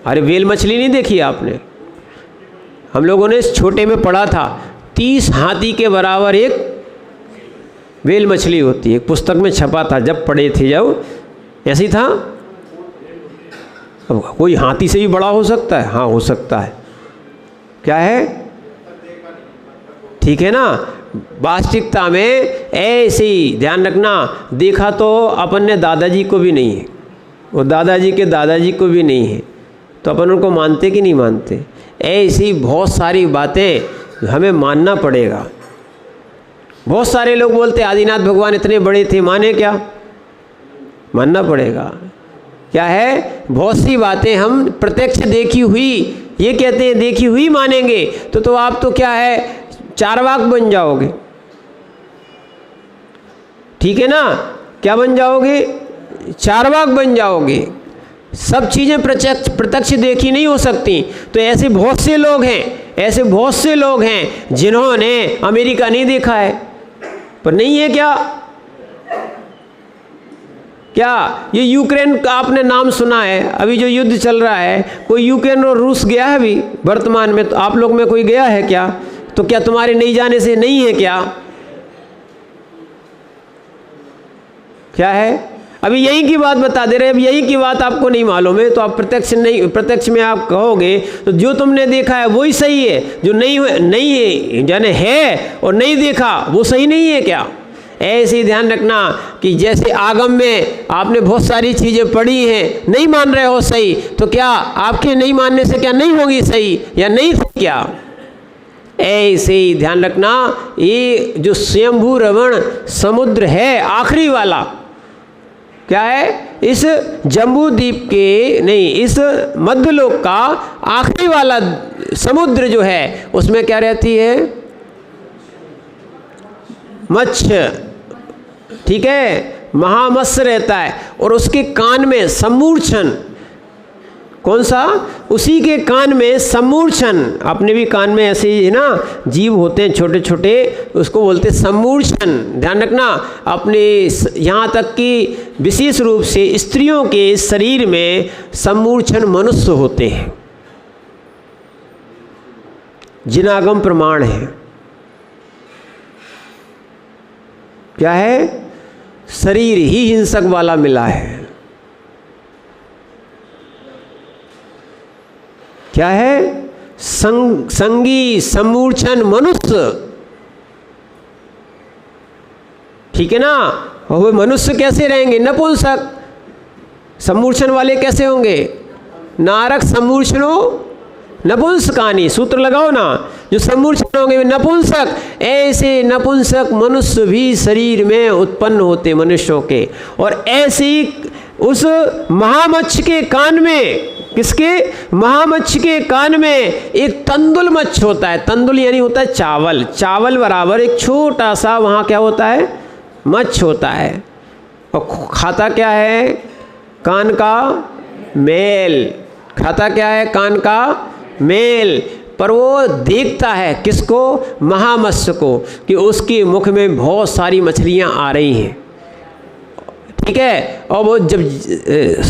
अरे वेल मछली नहीं देखी आपने? हम लोगों ने इस छोटे में पढ़ा था, 30 हाथी के बराबर एक वेल मछली होती है, पुस्तक में छपा था जब पढ़े थे। जब ऐसी था। अब कोई हाथी से भी बड़ा हो सकता है? हाँ हो सकता है। क्या है? ठीक है ना? वास्तविकता में ऐसे ही ध्यान रखना। देखा तो अपन ने दादाजी को भी नहीं है, और दादाजी के दादाजी को भी नहीं है, तो अपन उनको मानते कि नहीं मानते? ऐसी बहुत सारी बातें हमें मानना पड़ेगा। बहुत सारे लोग बोलते आदिनाथ भगवान इतने बड़े थे, माने क्या? मानना पड़ेगा। क्या है, बहुत सी बातें हम प्रत्यक्ष देखी हुई, ये कहते हैं देखी हुई मानेंगे तो आप तो क्या है, चारवाक बन जाओगे। ठीक है ना, क्या बन जाओगे, चारवाक बन जाओगे। सब चीज़ें प्रत्यक्ष देखी नहीं हो सकती। तो ऐसे बहुत से लोग हैं, ऐसे बहुत से लोग हैं जिन्होंने अमेरिका नहीं देखा है, पर नहीं है क्या ये यूक्रेन का आपने नाम सुना है, अभी जो युद्ध चल रहा है, कोई यूक्रेन और रूस गया है अभी वर्तमान में? तो आप लोग में कोई गया है क्या? तो क्या तुम्हारे नहीं जाने से नहीं है क्या है? अभी यही की बात बता दे रहे हैं। अब यही की बात आपको नहीं मालूम है तो आप प्रत्यक्ष में आप कहोगे तो जो तुमने देखा है वही सही है, जो नहीं है जाने है और नहीं देखा वो सही नहीं है क्या? ऐसे ही ध्यान रखना कि जैसे आगम में आपने बहुत सारी चीज़ें पढ़ी हैं, नहीं मान रहे हो सही, तो क्या आपके नहीं मानने से क्या नहीं होगी सही या नहीं थी क्या? ऐसे ही ध्यान रखना, ये जो स्वयंभू रवण समुद्र है आखिरी वाला, क्या है, इस जम्बू द्वीप के नहीं, इस मध्यलोक का आखिरी वाला समुद्र जो है उसमें क्या रहती है, मत्स्य। ठीक है, महामत्स्य रहता है और उसके कान में सम्मूर्छन, कौन सा, उसी के कान में सम्मूर्छन। अपने भी कान में ऐसे ही ना जीव होते हैं छोटे छोटे, उसको बोलते हैं सम्मूर्छन। ध्यान रखना, अपने यहाँ तक कि विशेष रूप से स्त्रियों के शरीर में सम्मूर्छन मनुष्य होते हैं, जिनागम प्रमाण है। क्या है, शरीर ही हिंसक वाला मिला है। क्या है, संगी सम्मूर्छन मनुष्य। ठीक है ना, और वो मनुष्य कैसे रहेंगे, नपुंसक। सम्मूर्छन वाले कैसे होंगे, नारक सम्मूर्छनो नपुंसकानी, सूत्र लगाओ ना, जो सम्मूर्छन होंगे वे नपुंसक। ऐसे नपुंसक मनुष्य भी शरीर में उत्पन्न होते मनुष्यों के। और ऐसे ही उस महामत्स्य के कान में, किसके, महामत्स्य के कान में एक तंदुल मत्स्य होता है। तंदुल यानी होता है चावल, चावल बराबर एक छोटा सा वहाँ क्या होता है, मत्स्य होता है। और खाता क्या है, कान का मेल। खाता क्या है, कान का मेल। पर वो देखता है किसको, महामत्स्य को, कि उसके मुख में बहुत सारी मछलियाँ आ रही हैं। ठीक है, और वो जब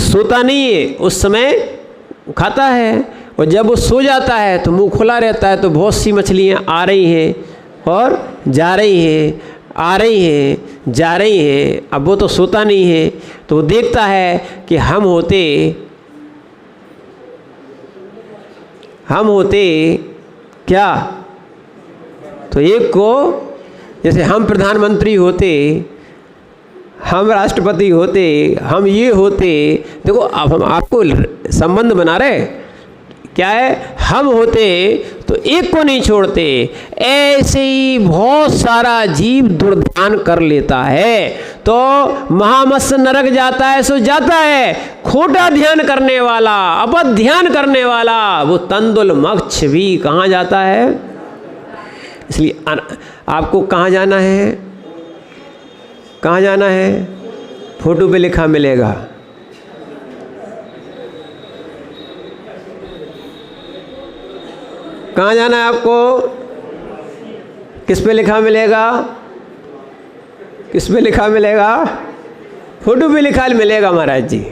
सोता नहीं है उस समय खाता है, और जब वो सो जाता है तो मुंह खुला रहता है, तो बहुत सी मछलियाँ आ रही हैं और जा रही हैं, आ रही हैं, जा रही हैं। अब वो तो सोता नहीं है, तो वो देखता है कि हम होते क्या, तो एक को, जैसे हम प्रधानमंत्री होते, हम राष्ट्रपति होते, हम ये होते। देखो अब हम आपको संबंध बना रहे, क्या है, हम होते तो एक को नहीं छोड़ते। ऐसे ही बहुत सारा जीव दुर्ध्यान कर लेता है, तो महामत्स्य नरक जाता है सो जाता है। खोटा ध्यान करने वाला, अपद ध्यान करने वाला, वो तंदुल मत्स्य भी कहाँ जाता है। इसलिए आपको कहाँ जाना है, कहाँ जाना है, फोटो पे लिखा मिलेगा। कहाँ जाना है आपको, किस पे लिखा मिलेगा, किस पे लिखा मिलेगा, फोटो पे लिखा मिलेगा महाराज जी।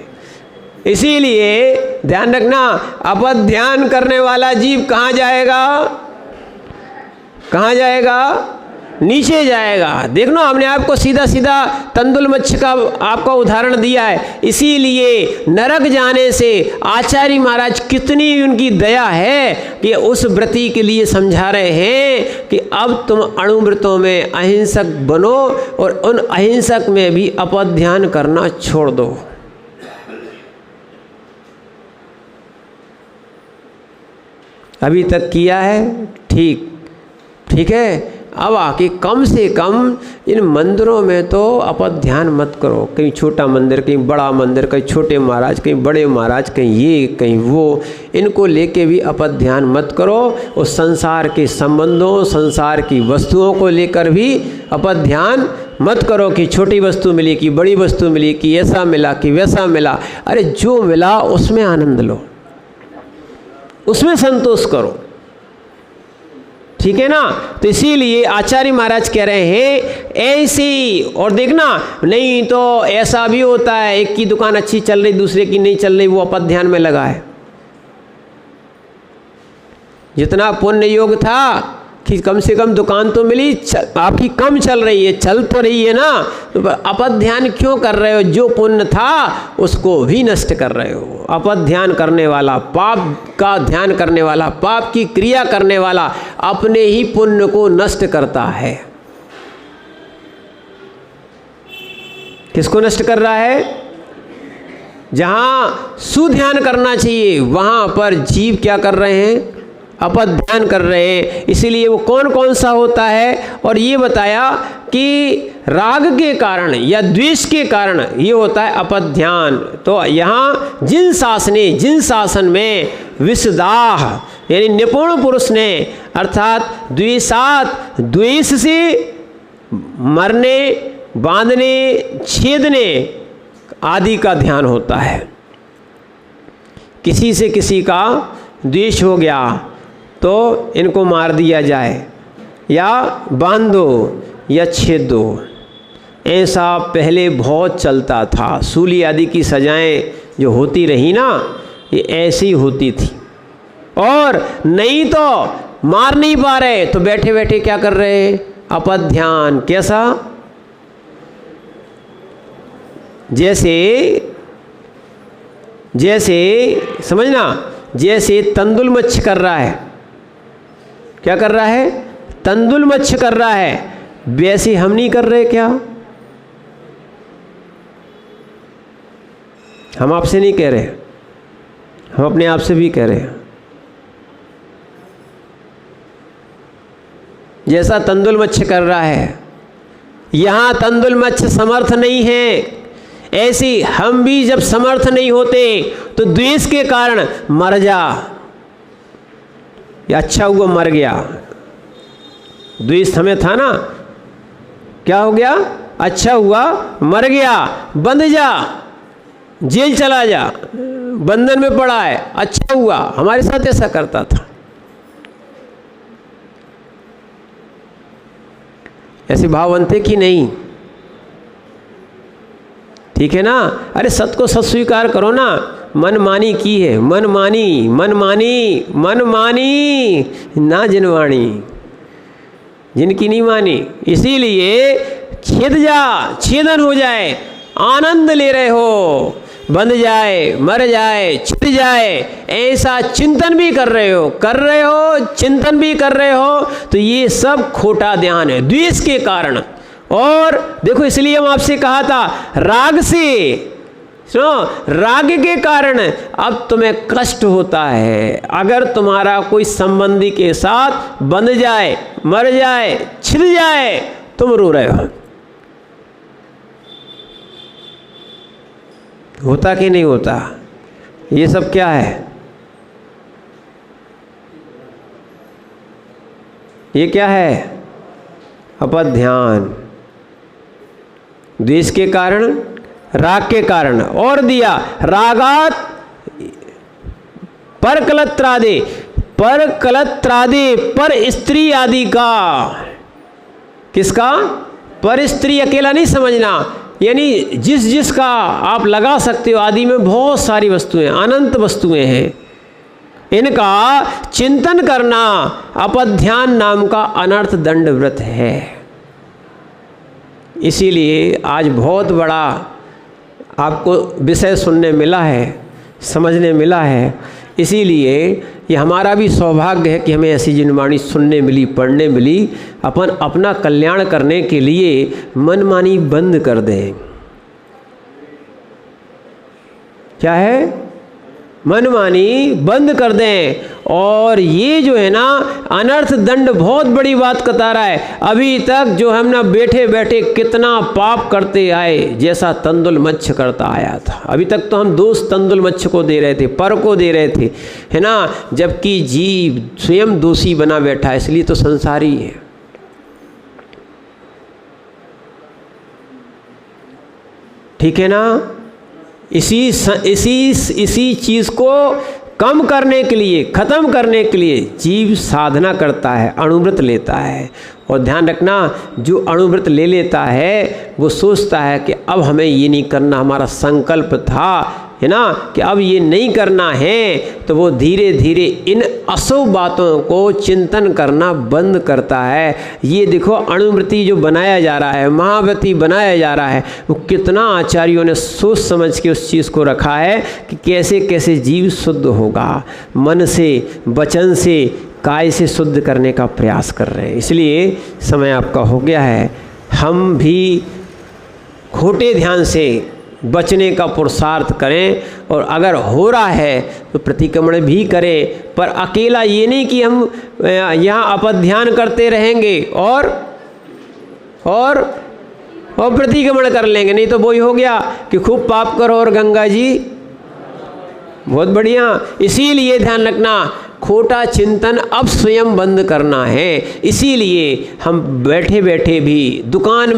इसीलिए ध्यान रखना, अपद ध्यान करने वाला जीव कहाँ जाएगा, कहाँ जाएगा, नीचे जाएगा। देखना, हमने आपको सीधा सीधा तंदुल मत्स्य का आपका उदाहरण दिया है। इसीलिए नरक जाने से आचार्य महाराज कितनी उनकी दया है कि उस व्रती के लिए समझा रहे हैं कि अब तुम अणुव्रतों में अहिंसक बनो और उन अहिंसक में भी अपद ध्यान करना छोड़ दो। अभी तक किया है, ठीक है, अब आके कम से कम इन मंदिरों में तो अपद ध्यान मत करो। कहीं छोटा मंदिर, कहीं बड़ा मंदिर, कहीं छोटे महाराज, कहीं बड़े महाराज, कहीं ये कहीं वो, इनको लेके भी अपद ध्यान मत करो। उस संसार के संबंधों, संसार की वस्तुओं को लेकर भी अपद ध्यान मत करो कि छोटी वस्तु मिली कि बड़ी वस्तु मिली कि ऐसा मिला कि वैसा मिला। अरे जो मिला उसमें आनंद लो, उसमें संतोष करो, ठीक है ना। तो इसीलिए आचार्य महाराज कह रहे हैं ऐसी। और देखना, नहीं तो ऐसा भी होता है, एक की दुकान अच्छी चल रही दूसरे की नहीं चल रही, वो अपद ध्यान में लगा है। जितना पुण्य योग था कि कम से कम दुकान तो मिली, आपकी कम चल रही है, चल तो रही है ना, तो अपद ध्यान क्यों कर रहे हो? जो पुण्य था उसको भी नष्ट कर रहे हो। अपद ध्यान करने वाला, पाप का ध्यान करने वाला, पाप की क्रिया करने वाला अपने ही पुण्य को नष्ट करता है। किसको नष्ट कर रहा है? जहाँ सुध्यान करना चाहिए वहाँ पर जीव क्या कर रहे हैं? अपद ध्यान कर रहे हैं। इसीलिए वो कौन कौन सा होता है? और ये बताया कि राग के कारण या द्वेष के कारण ये होता है अपद ध्यान। तो यहाँ जिन शासन में विषदाह यानी निपुण पुरुष ने, अर्थात द्वेषात, द्वेष से मरने, बांधने, छेदने आदि का ध्यान होता है। किसी से किसी का द्वेष हो गया तो इनको मार दिया जाए या बांध दो या छेद दो, ऐसा पहले बहुत चलता था। सूली आदि की सजाएं जो होती रही ना, ये ऐसी होती थी। और नहीं तो मार नहीं पा रहे तो बैठे बैठे क्या कर रहे? अपद ध्यान। कैसा? जैसे समझना, जैसे तंदुल मच्छ कर रहा है। क्या कर रहा है? तंदुल मच्छ कर रहा है। वैसे हम नहीं कर रहे क्या? हम आपसे नहीं कह रहे, हम अपने आप से भी कह रहे हैं। जैसा तंदुल मच्छ कर रहा है, यहाँ तंदुल मच्छ समर्थ नहीं है, ऐसी हम भी जब समर्थ नहीं होते तो द्वेष के कारण मर जा, या अच्छा हुआ मर गया। द्वेष हमें था ना, क्या हो गया? अच्छा हुआ मर गया, बंध जा, जेल चला जा, बंधन में पड़ा है, अच्छा हुआ। हमारे साथ ऐसा करता था। ऐसे भाव बनते कि नहीं? ठीक है ना। अरे सत को सत स्वीकार करो ना। मनमानी की है, मनमानी मनमानी मनमानी ना जिनवाणी, जिनकी नहीं मानी। इसीलिए छेद जा, छेदन हो जाए, आनंद ले रहे हो, बंध जाए, मर जाए, छिप जाए, ऐसा चिंतन भी कर रहे हो, चिंतन भी कर रहे हो, तो ये सब खोटा ध्यान है द्वेष के कारण। और देखो, इसलिए हम आपसे कहा था राग से, सुनो, राग के कारण अब तुम्हें कष्ट होता है। अगर तुम्हारा कोई संबंधी के साथ बंध जाए, मर जाए, छिप जाए, तुम रो रहे हो। होता कि नहीं होता? ये सब क्या है? ये क्या है? अपद ध्यान। द्वेष के कारण, राग के कारण। और दिया रागात पर कलत्रादे, पर कलत्रादे, पर स्त्री आदि का। किसका? पर स्त्री अकेला नहीं समझना, यानी जिस जिसका आप लगा सकते हो। आदि में बहुत सारी वस्तुएं, अनंत वस्तुएं हैं। इनका चिंतन करना अपध्यान नाम का अनर्थ दंड व्रत है। इसीलिए आज बहुत बड़ा आपको विषय सुनने मिला है, समझने मिला है। इसीलिए ये हमारा भी सौभाग्य है कि हमें ऐसी जिनवाणी सुनने मिली, पढ़ने मिली। अपन अपना कल्याण करने के लिए मनमानी बंद कर दें। क्या है? मनमानी बंद कर दें और ये जो है ना अनर्थ दंड बहुत बड़ी बात बता रहा है। अभी तक जो हम ना बैठे बैठे कितना पाप करते आए, जैसा तंदुल मच्छ करता आया था। अभी तक तो हम दोष तंदुल मच्छ को दे रहे थे, पर को दे रहे थे, है ना, जबकि जीव स्वयं दोषी बना बैठा है, इसलिए तो संसारी है। ठीक है ना। इसी चीज़ को कम करने के लिए, ख़त्म करने के लिए जीव साधना करता है, अणुव्रत लेता है। और ध्यान रखना, जो अणुव्रत ले लेता है वो सोचता है कि अब हमें ये नहीं करना, हमारा संकल्प था, है ना, कि अब ये नहीं करना है, तो वो धीरे धीरे इन अशुभ बातों को चिंतन करना बंद करता है। ये देखो अणुव्रती जो बनाया जा रहा है, महाव्रती बनाया जा रहा है, वो कितना आचार्यों ने सोच समझ के उस चीज़ को रखा है कि कैसे कैसे जीव शुद्ध होगा, मन से, वचन से, काय से शुद्ध करने का प्रयास कर रहे हैं। इसलिए समय आपका हो गया है, हम भी खोटे ध्यान से बचने का पुरुषार्थ करें, और अगर हो रहा है तो प्रतिक्रमण भी करें, पर अकेला ये नहीं कि हम यहाँ अपध्यान करते रहेंगे और प्रतिक्रमण कर लेंगे, नहीं तो वही हो गया कि खूब पाप करो और गंगा जी बहुत बढ़िया। इसीलिए ध्यान रखना, खोटा चिंतन अब स्वयं बंद करना है। इसीलिए हम बैठे बैठे भी दुकान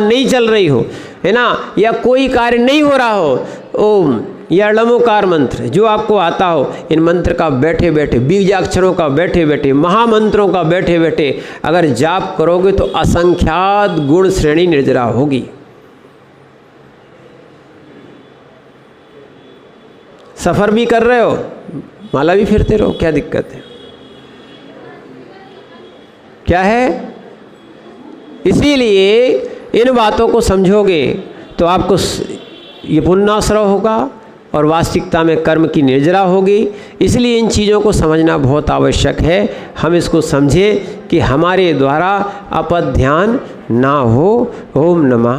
नहीं चल रही हो, है ना, या कोई कार्य नहीं हो रहा हो, ओम या लमोकार मंत्र जो आपको आता हो, इन मंत्र का बैठे बैठे, बीजाक्षरों का बैठे बैठे, महामंत्रों का बैठे बैठे अगर जाप करोगे तो असंख्यात गुण श्रेणी निर्जरा होगी। सफ़र भी कर रहे हो, माला भी फिरते रहो, क्या दिक्कत है, क्या है। इसीलिए इन बातों को समझोगे तो आपको ये पुण्याश्रय होगा और वास्तविकता में कर्म की निर्जरा होगी। इसलिए इन चीज़ों को समझना बहुत आवश्यक है। हम इसको समझें कि हमारे द्वारा अपध्यान ना हो। ओम नमः।